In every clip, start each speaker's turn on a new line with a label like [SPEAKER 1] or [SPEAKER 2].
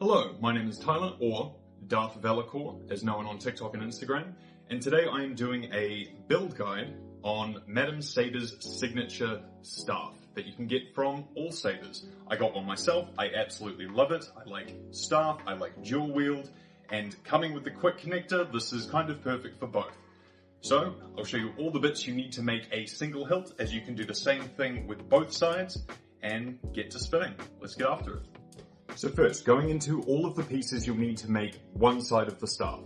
[SPEAKER 1] Hello, my name is Tyler, or Darth Valacor, as known on TikTok and Instagram, and today I am doing a build guide on Madame Saber's Signature staff that you can get from all sabers. I got one myself, I absolutely love it. I like staff, I like dual wield, and coming with the quick connector, this is kind of perfect for both. So, I'll show you all the bits you need to make a single hilt, as you can do the same thing with both sides, and get to spinning. Let's get after it. So first, going into all of the pieces you'll need to make one side of the staff.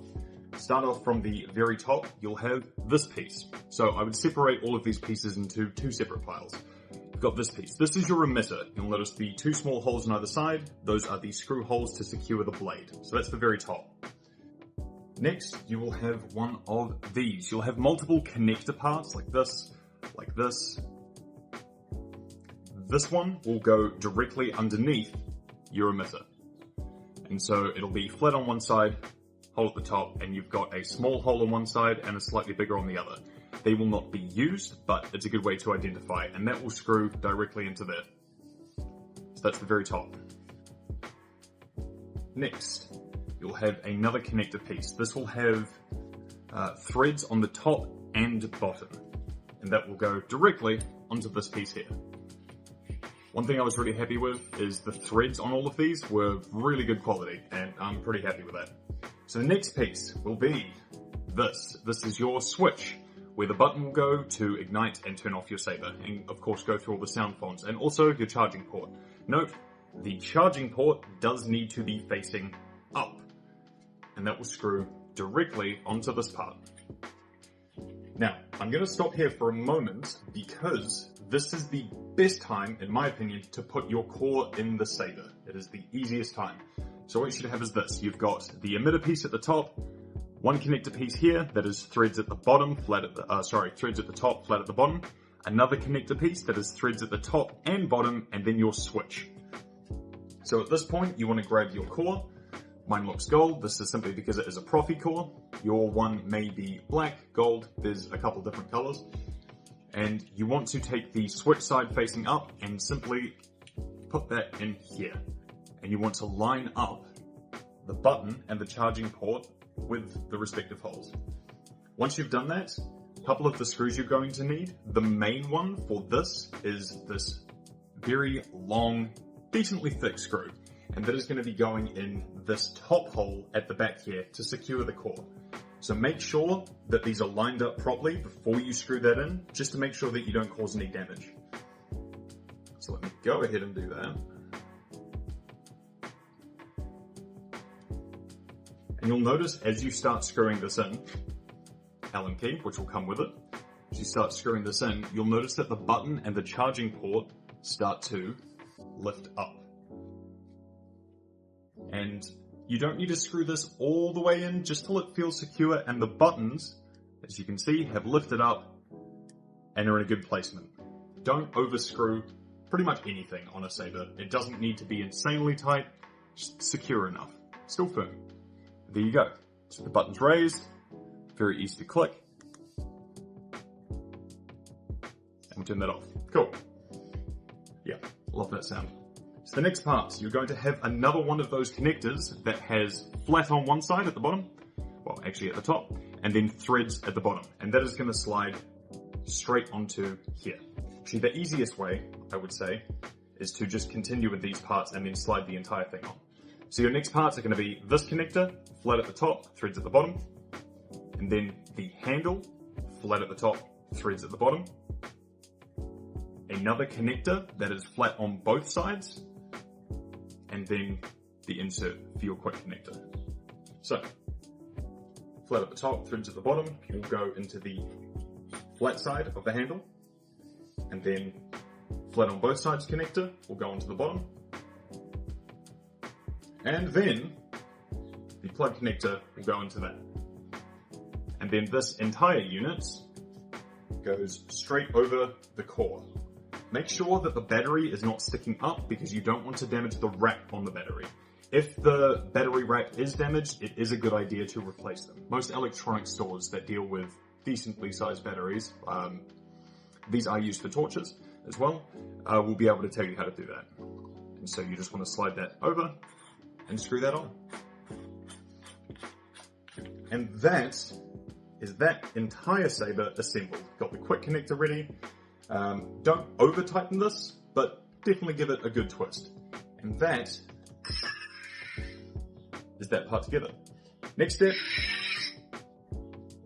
[SPEAKER 1] Start off from the very top, you'll have this piece. So I would separate all of these pieces into two separate piles. You've got this piece. This is your emitter. You'll notice the two small holes on either side. Those are the screw holes to secure the blade. So that's the very top. Next, you will have one of these. You'll have multiple connector parts like this, like this. This one will go directly underneath your emitter. And so it'll be flat on one side, hole at the top, and you've got a small hole on one side and a slightly bigger on the other. They will not be used, but it's a good way to identify, and that will screw directly into there. So that's the very top. Next, you'll have another connector piece. This will have threads on the top and bottom, and that will go directly onto this piece here. One thing I was really happy with is the threads on all of these were really good quality, and I'm pretty happy with that. So the next piece will be this. This is your switch, where the button will go to ignite and turn off your saber, and of course go through all the sound fonts, and also your charging port. Note, the charging port does need to be facing up, and that will screw directly onto this part. Now, I'm going to stop here for a moment because this is the best time, in my opinion, to put your core in the saber. It is the easiest time. So what you should have is this. You've got the emitter piece at the top, one connector piece here that is threads at the bottom, threads at the top, flat at the bottom, another connector piece that is threads at the top and bottom, and then your switch. So at this point, you want to grab your core. Mine looks gold. This is simply because it is a Profi core. Your one may be black, gold. There's a couple different colors. And you want to take the switch side facing up and simply put that in here. And you want to line up the button and the charging port with the respective holes. Once you've done that, a couple of the screws you're going to need. The main one for this is this very long, decently thick screw. And that is going to be going in this top hole at the back here to secure the core. So make sure that these are lined up properly before you screw that in, just to make sure that you don't cause any damage. So let me go ahead and do that. And you'll notice as you start screwing this in, Allen key, which will come with it, as you start screwing this in, you'll notice that the button and the charging port start to lift up. And you don't need to screw this all the way in, just till it feels secure, and the buttons, as you can see, have lifted up and are in a good placement. Don't overscrew pretty much anything on a saber. It doesn't need to be insanely tight, just secure enough. Still firm. There you go. So the button's raised, very easy to click. And we'll turn that off. Cool. Yeah, love that sound. So the next part, you're going to have another one of those connectors that has flat on one side at the bottom, well actually at the top, and then threads at the bottom. And that is going to slide straight onto here. Actually the easiest way, I would say, is to just continue with these parts and then slide the entire thing on. So your next parts are going to be this connector, flat at the top, threads at the bottom, and then the handle, flat at the top, threads at the bottom, another connector that is flat on both sides, and then the insert for your quick connector. So, flat at the top, threads at the bottom, will go into the flat side of the handle, and then flat on both sides connector will go onto the bottom, and then the plug connector will go into that. And then this entire unit goes straight over the core. Make sure that the battery is not sticking up because you don't want to damage the rack on the battery. If the battery rack is damaged, it is a good idea to replace them. Most electronic stores that deal with decently sized batteries, these are used for torches as well, will be able to tell you how to do that. And so you just want to slide that over and screw that on. And that is that entire saber assembled. Got the quick connector ready. Don't over tighten this, but definitely give it a good twist. And that is that part together. Next step,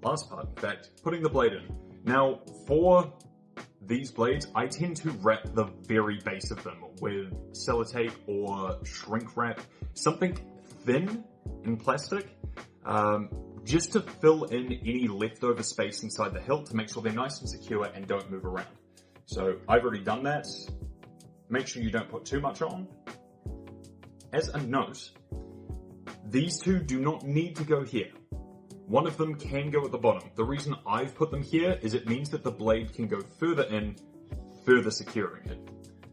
[SPEAKER 1] last part in fact, putting the blade in. Now for these blades, I tend to wrap the very base of them with sellotape or shrink wrap, something thin in plastic, just to fill in any leftover space inside the hilt to make sure they're nice and secure and don't move around. So I've already done that. Make sure you don't put too much on. As a note, these two do not need to go here. One of them can go at the bottom. The reason I've put them here is it means that the blade can go further in, further securing it.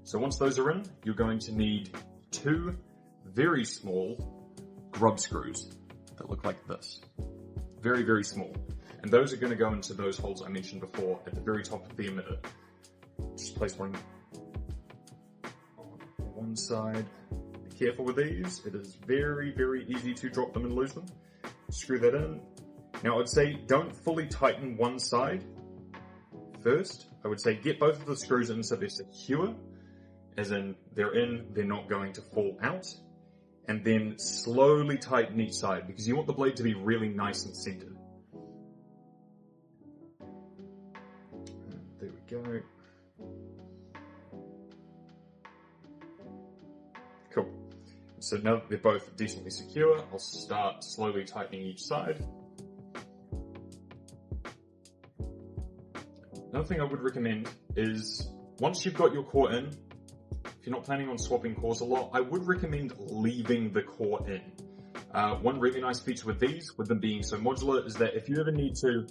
[SPEAKER 1] So once those are in, you're going to need two very small grub screws that look like this. Very, very small. And those are going to go into those holes I mentioned before at the very top of the emitter. Just place one on one side. Be careful with these. It is very, very easy to drop them and lose them. Screw that in. Now I would say don't fully tighten one side first. I would say get both of the screws in so they're secure, as in they're in, they're not going to fall out. And then slowly tighten each side because you want the blade to be really nice and centered. There we go. Cool. So now that they're both decently secure, I'll start slowly tightening each side. Another thing I would recommend is, once you've got your core in, if you're not planning on swapping cores a lot, I would recommend leaving the core in. One really nice feature with these, with them being so modular, is that if you ever need to,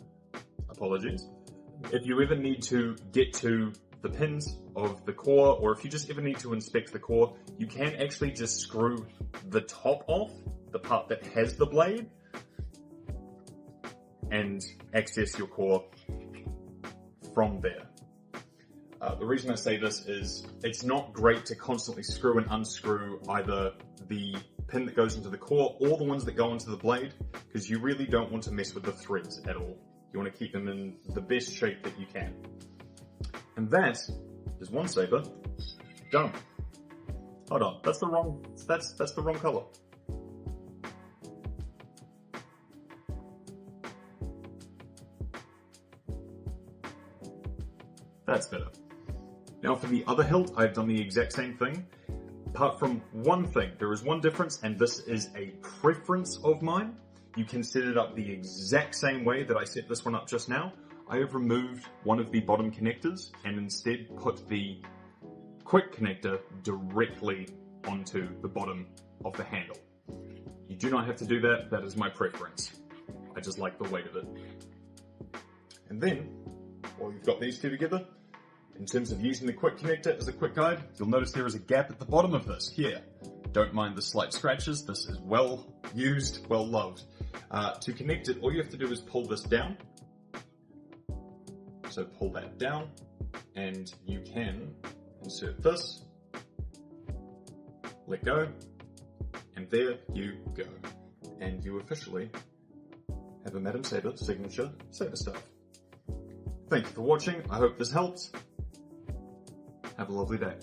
[SPEAKER 1] if you ever need to get to the pins of the core, or if you just ever need to inspect the core, you can actually just screw the top off, the part that has the blade, and access your core from there. The reason I say this is it's not great to constantly screw and unscrew either the pin that goes into the core or the ones that go into the blade, because you really don't want to mess with the threads at all. You want to keep them in the best shape that you can. And that is one saber done. Hold on, that's the wrong color. That's better. Now for the other hilt, I've done the exact same thing. Apart from one thing, there is one difference, and this is a preference of mine. You can set it up the exact same way that I set this one up just now. I have removed one of the bottom connectors and instead put the quick connector directly onto the bottom of the handle. You do not have to do that, that is my preference. I just like the weight of it. And then, while you've got these two together, in terms of using the quick connector as a quick guide, you'll notice there is a gap at the bottom of this, here. Don't mind the slight scratches, this is well used, well loved. To connect it, all you have to do is pull this down. So pull that down, and you can insert this, let go, and there you go. And you officially have a Madame Saber Signature Saber Staff. Thank you for watching, I hope this helped. Have a lovely day.